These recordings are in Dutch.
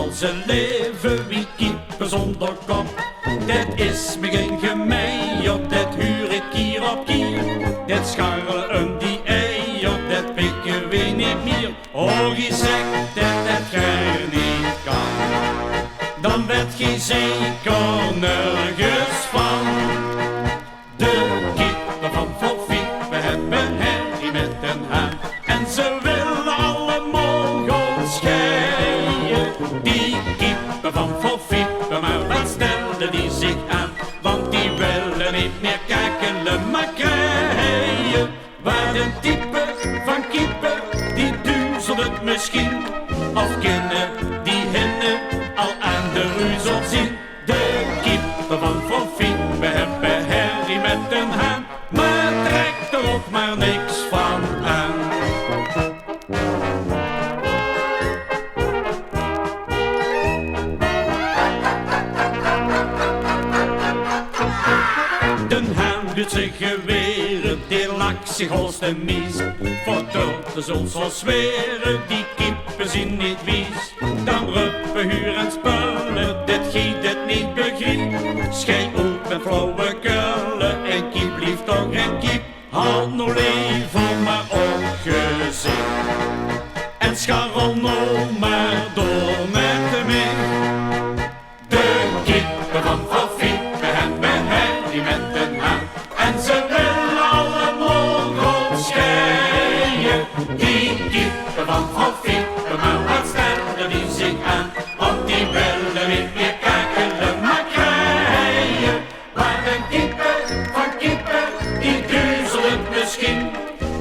als een leven wie kippen zonder kop. Dat is me geen gemeen, dat huur ik kier op kier. Dat scharrelen die eier, dat pikken we niet meer. Oh, je zegt dat gij niet kan, dan werd je zeker nergens van. De kippen van Foffie, we hebben herrie met een haan. En ze willen alle morgen scheien. Die kippen van Foffie, maar wat stelden die zich aan? Want die willen niet meer kakelen, maar krijgen. Waar een type van kippen, die duizelt het misschien. Of kennen die hinnen al aan de ruzel zien. De kippen van Foffie, we hebben herrie met een haan. Maar trekt er ook maar niks van aan. De haan doet zijn geweren, die lakt zich als de mies. Voor de zult zo zweren, die kippen zien niet wies. Dan ruppen huur en spullen, dit giet het niet begriep. Schij op en flauwe kullen, en kiep blieft toch geen kiep. Houd nou leven maar opgezien, en scharrel nou maar door met mij. De kippen van Foffie, we hebben herrie met een haan. En ze willen alle morgen scheien. Die kippen van Foffie, maar wat stellen die zich aan? Want die willen niet meer kakelen, maar krijgen. Maar de kippen van kippen, die duizelen misschien.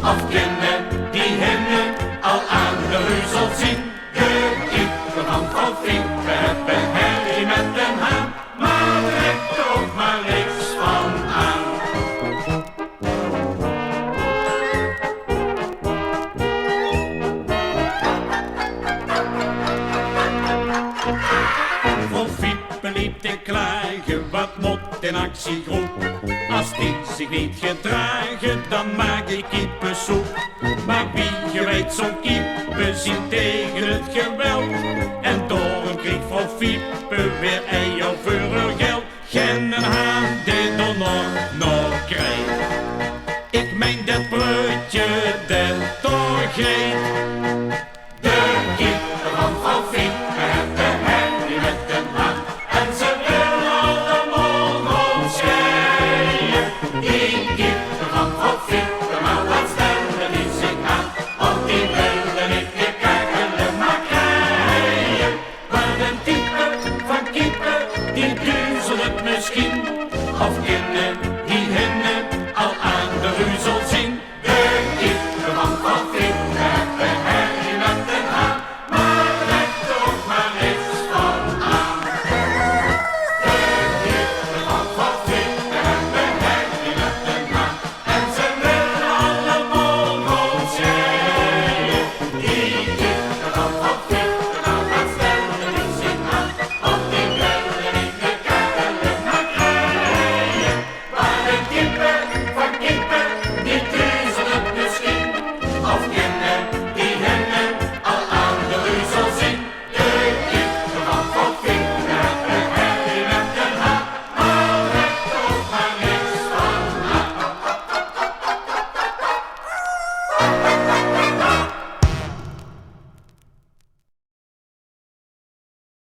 Of kennen die hinnen al aan de ruzel zien. De kippen van Foffie, we hebben herrie met een haan. Maar trekt er ook maar niks van aan. Foffie liep te klagen, wat moet in actie groep. Als die zich niet gedragen, dan maak ik kippensoep. Maar wie je weet zo'n kippen zien tegen het geweld. En door een krieg Foffie